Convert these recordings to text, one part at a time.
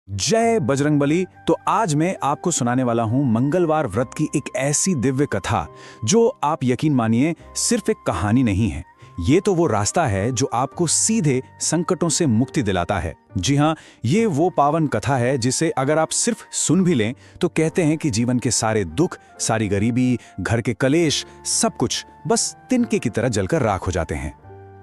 जय बजरंगबली। तो आज मैं आपको सुनाने वाला हूं मंगलवार व्रत की एक ऐसी दिव्य कथा जो आप यकीन मानिए सिर्फ एक कहानी नहीं है। ये तो वो रास्ता है जो आपको सीधे संकटों से मुक्ति दिलाता है। जी हाँ, ये वो पावन कथा है जिसे अगर आप सिर्फ सुन भी लें तो कहते हैं कि जीवन के सारे दुख, सारी गरीबी, घर के कलेश, सब कुछ बस तिनके की तरह जलकर राख हो जाते हैं।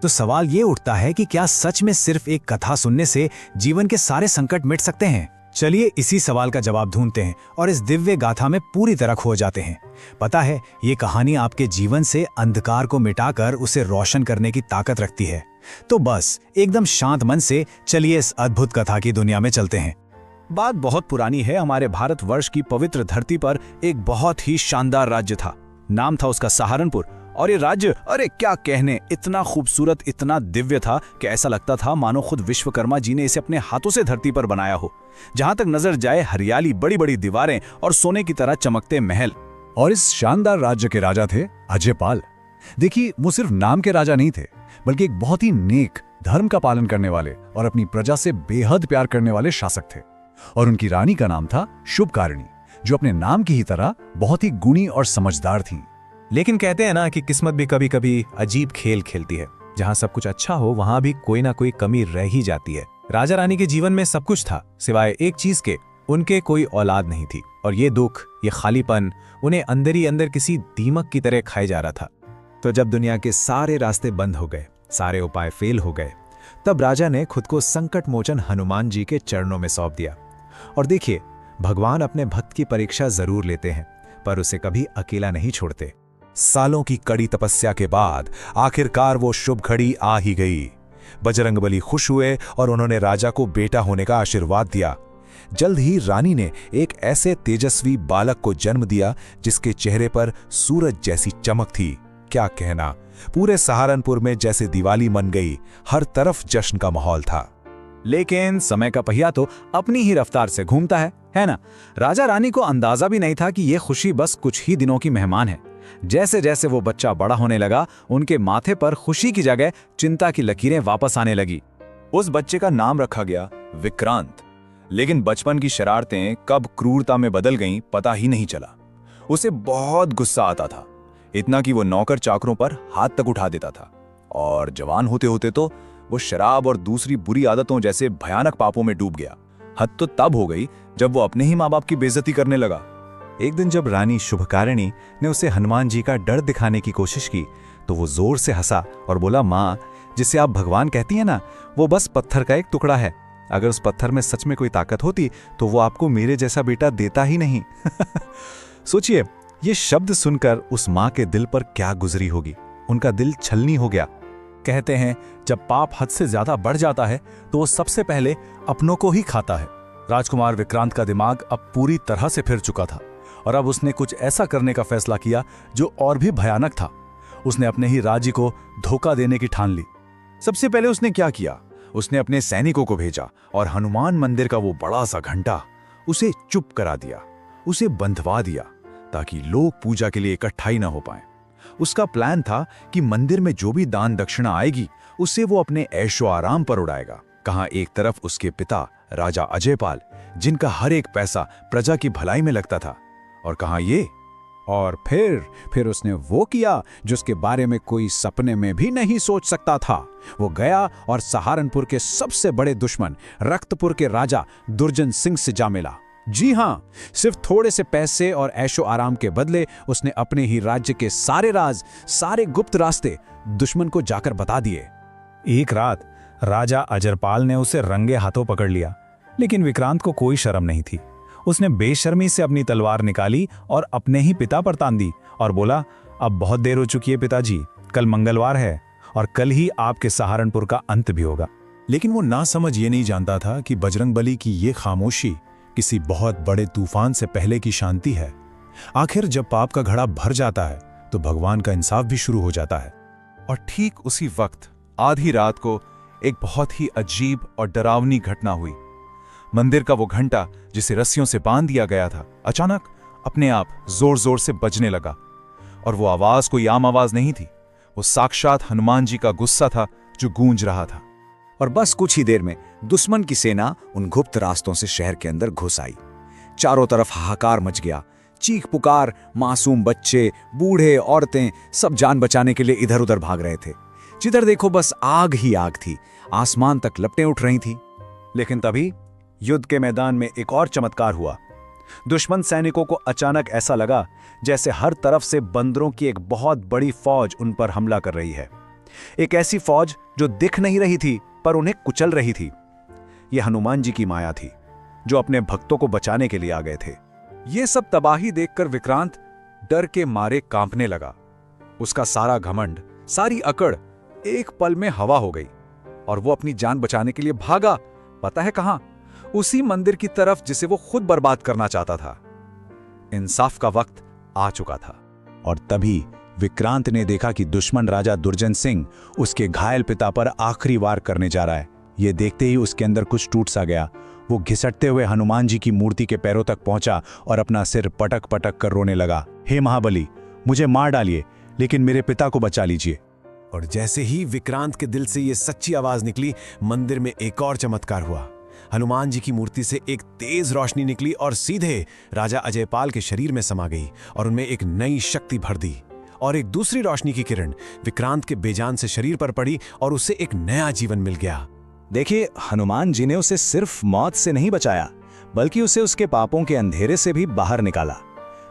तो सवाल ये उठता है कि क्या सच में सिर्फ एक कथा सुनने से जीवन के सारे संकट मिट सकते हैं? चलिए इसी सवाल का जवाब ढूंढते हैं और इस दिव्य गाथा में पूरी तरह खो जाते हैं। पता है, ये कहानी आपके जीवन से अंधकार को मिटाकर उसे रोशन करने की ताकत रखती है। तो बस एकदम शांत मन से चलिए इस अद्भुत कथा की दुनिया में चलते हैं। बात बहुत पुरानी है। हमारे भारतवर्ष की पवित्र धरती पर एक बहुत ही शानदार राज्य था। नाम था उसका सहारनपुर। और ये राज्य, अरे क्या कहने, इतना खूबसूरत, इतना दिव्य था कि ऐसा लगता था मानो खुद विश्वकर्मा जी ने इसे अपने हाथों से धरती पर बनाया हो। जहां तक नजर जाए हरियाली, बड़ी बड़ी दीवारें और सोने की तरह चमकते महल। और इस शानदार राज्य के राजा थे अजयपाल। देखिए, वो सिर्फ नाम के राजा नहीं थे, बल्कि एक बहुत ही नेक, धर्म का पालन करने वाले और अपनी प्रजा से बेहद प्यार करने वाले शासक थे। और उनकी रानी का नाम था शुभकारिणी, जो अपने नाम की ही तरह बहुत ही गुणी और समझदार थीं। लेकिन कहते हैं ना कि किस्मत भी कभी कभी अजीब खेल खेलती है। जहां सब कुछ अच्छा हो वहां भी कोई ना कोई कमी रह ही जाती है। राजा रानी के जीवन में सब कुछ था, सिवाय एक चीज के, उनके कोई औलाद नहीं थी। और ये दुख, ये खालीपन उन्हें अंदर ही अंदर किसी दीमक की तरह खाए जा रहा था। तो जब दुनिया के सारे रास्ते बंद हो गए, सारे उपाय फेल हो गए, तब राजा ने खुद को संकट मोचन हनुमान जी के चरणों में सौंप दिया। और देखिए, भगवान अपने भक्त की परीक्षा जरूर लेते हैं, पर उसे कभी अकेला नहीं छोड़ते। सालों की कड़ी तपस्या के बाद आखिरकार वो शुभ घड़ी आ ही गई। बजरंगबली खुश हुए और उन्होंने राजा को बेटा होने का आशीर्वाद दिया। जल्द ही रानी ने एक ऐसे तेजस्वी बालक को जन्म दिया जिसके चेहरे पर सूरज जैसी चमक थी। क्या कहना, पूरे सहारनपुर में जैसे दिवाली मन गई, हर तरफ जश्न का माहौल था। लेकिन समय का पहिया तो अपनी ही रफ्तार से घूमता है ना। राजा रानी को अंदाजा भी नहीं था कि यह खुशी बस कुछ ही दिनों की मेहमान है। जैसे जैसे वो बच्चा बड़ा होने लगा, उनके माथे पर खुशी की जगह चिंता की लकीरें वापस आने लगी। उस बच्चे का नाम रखा गया विक्रांत। लेकिन बचपन की शरारतें कब क्रूरता में बदल गईं पता ही नहीं चला। उसे बहुत गुस्सा आता था, इतना कि वो नौकर चाकरों पर हाथ तक उठा देता था। और जवान होते होते तो वो शराब और दूसरी बुरी आदतों जैसे भयानक पापों में डूब गया। हद तो तब हो गई जब वो अपने ही माँ बाप की बेइज्जती करने लगा। एक दिन जब रानी शुभकारिणी ने उसे हनुमान जी का डर दिखाने की कोशिश की तो वो जोर से हंसा और बोला, माँ, जिसे आप भगवान कहती हैं ना, वो बस पत्थर का एक टुकड़ा है। अगर उस पत्थर में सच में कोई ताकत होती तो वो आपको मेरे जैसा बेटा देता ही नहीं। सोचिए, ये शब्द सुनकर उस माँ के दिल पर क्या गुजरी होगी। उनका दिल छलनी हो गया। कहते हैं, जब पाप हद से ज्यादा बढ़ जाता है तो वो सबसे पहले अपनों को ही खाता है। राजकुमार विक्रांत का दिमाग अब पूरी तरह से फिर चुका था और अब उसने कुछ ऐसा करने का फैसला किया जो और भी भयानक था। उसने अपने ही राज्य को धोखा देने की ठान ली। सबसे पहले उसने क्या किया, उसने अपने सैनिकों को भेजा और हनुमान मंदिर का वो बड़ा सा घंटा उसे चुप करा दिया, उसे बंधवा दिया ताकि लोग पूजा के लिए इकट्ठा ही ना हो पाए। उसका प्लान था कि मंदिर में जो भी दान दक्षिणा आएगी उससे वो अपने ऐशो आराम पर उड़ाएगा। कहां एक तरफ उसके पिता राजा अजयपाल, जिनका हर एक पैसा प्रजा की भलाई में लगता था, और कहां ये। और फिर उसने वो किया जो उसके बारे में कोई सपने में भी नहीं सोच सकता था। वो गया और सहारनपुर के सबसे बड़े दुश्मन रक्तपुर के राजा दुर्जन सिंह से जा मिला। जी हां, सिर्फ थोड़े से पैसे और ऐशो आराम के बदले उसने अपने ही राज्य के सारे राज, सारे गुप्त रास्ते दुश्मन को जाकर बता दिए। एक रात राजा अजरपाल ने उसे रंगे हाथों पकड़ लिया, लेकिन विक्रांत को कोई शर्म नहीं थी। उसने बेशर्मी से अपनी तलवार निकाली और अपने ही पिता पर तान दी और बोला, अब बहुत देर हो चुकी है पिताजी, कल मंगलवार है और कल ही आपके सहारनपुर का अंत भी होगा। लेकिन वो ना समझ ये नहीं जानता था कि बजरंगबली की ये खामोशी किसी बहुत बड़े तूफान से पहले की शांति है। आखिर जब पाप का घड़ा भर जाता है तो भगवान का इंसाफ भी शुरू हो जाता है। और ठीक उसी वक्त आधी रात को एक बहुत ही अजीब और डरावनी घटना हुई। मंदिर का वो घंटा जिसे रस्सियों से बांध दिया गया था, अचानक अपने आप जोर जोर से बजने लगा। और वो आवाज कोई आम आवाज नहीं थी, वो साक्षात हनुमान जी का गुस्सा था जो गूंज रहा था। और बस कुछ ही देर में दुश्मन की सेना उन गुप्त रास्तों से शहर के अंदर घुस आई। चारों तरफ हाहाकार मच गया, चीख पुकार, मासूम बच्चे, बूढ़े, औरतें सब जान बचाने के लिए इधर उधर भाग रहे थे। जिधर देखो बस आग ही आग थी, आसमान तक लपटें उठ रही थी। लेकिन तभी युद्ध के मैदान में एक और चमत्कार हुआ। दुश्मन सैनिकों को अचानक ऐसा लगा जैसे हर तरफ से बंदरों की एक बहुत बड़ी फौज उन पर हमला कर रही है। एक ऐसी फौज जो दिख नहीं रही थी पर उन्हें कुचल रही थी। यह हनुमान जी की माया थी जो अपने भक्तों को बचाने के लिए आ गए थे। ये सब तबाही देखकर विक्रांत डर के मारे कांपने लगा। उसका सारा घमंड, सारी अकड़ एक पल में हवा हो गई और वो अपनी जान बचाने के लिए भागा। पता है कहां? उसी मंदिर की तरफ जिसे वो खुद बर्बाद करना चाहता था। इंसाफ का वक्त आ चुका था। और तभी विक्रांत ने देखा कि दुश्मन राजा दुर्जन सिंह उसके घायल पिता पर आखिरी वार करने जा रहा है। ये देखते ही उसके अंदर कुछ टूट सा गया। वो घिसटते हुए हनुमान जी की मूर्ति के पैरों तक पहुंचा और अपना सिर पटक पटक कर रोने लगा। हे महाबली, मुझे मार डालिए लेकिन मेरे पिता को बचा लीजिए। और जैसे ही विक्रांत के दिल से ये सच्ची आवाज निकली, मंदिर में एक और चमत्कार हुआ। हनुमान जी की मूर्ति से एक तेज रोशनी निकली और सीधे राजा अजयपाल के शरीर में समा गई और उनमें एक नई शक्ति भर दी। और एक दूसरी रोशनी की किरण विक्रांत के बेजान से शरीर पर पड़ी और उसे एक नया जीवन मिल गया। देखिए, हनुमान जी ने उसे सिर्फ मौत से नहीं बचाया, बल्कि उसे उसके पापों के अंधेरे से भी बाहर निकाला।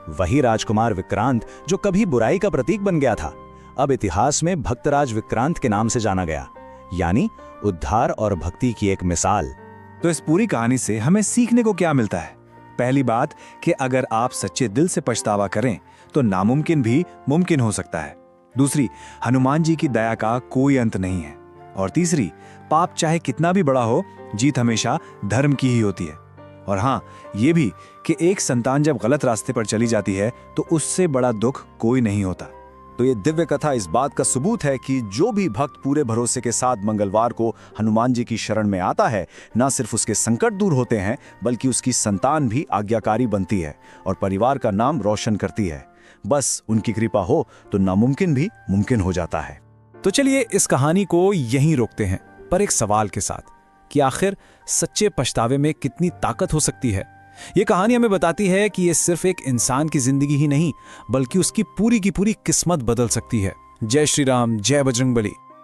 वही राजकुमार विक्रांत जो कभी बुराई का प्रतीक बन गया था, अब इतिहास में भक्तराज विक्रांत के नाम से जाना गया, यानी उद्धार और भक्ति की एक मिसाल। तो इस पूरी कहानी से हमें सीखने को क्या मिलता है? पहली बात कि अगर आप सच्चे दिल से पछतावा करें तो नामुमकिन भी मुमकिन हो सकता है। दूसरी, हनुमान जी की दया का कोई अंत नहीं है। और तीसरी, पाप चाहे कितना भी बड़ा हो, जीत हमेशा धर्म की ही होती है। और हाँ, ये भी कि एक संतान जब गलत रास्ते पर चली जाती है तो उससे बड़ा दुख कोई नहीं होता। तो ये दिव्य कथा इस बात का सबूत है कि जो भी भक्त पूरे भरोसे के साथ मंगलवार को हनुमान जी की शरण में आता है, न सिर्फ उसके संकट दूर होते हैं बल्कि उसकी संतान भी आज्ञाकारी बनती है और परिवार का नाम रोशन करती है। बस उनकी कृपा हो तो नामुमकिन भी मुमकिन हो जाता है। तो चलिए इस कहानी को यहीं रोकते हैं, पर एक सवाल के साथ कि आखिर सच्चे पछतावे में कितनी ताकत हो सकती है। ये कहानी हमें बताती है कि ये सिर्फ एक इंसान की जिंदगी ही नहीं बल्कि उसकी पूरी की पूरी किस्मत बदल सकती है। जय श्री राम, जय बजरंगबली।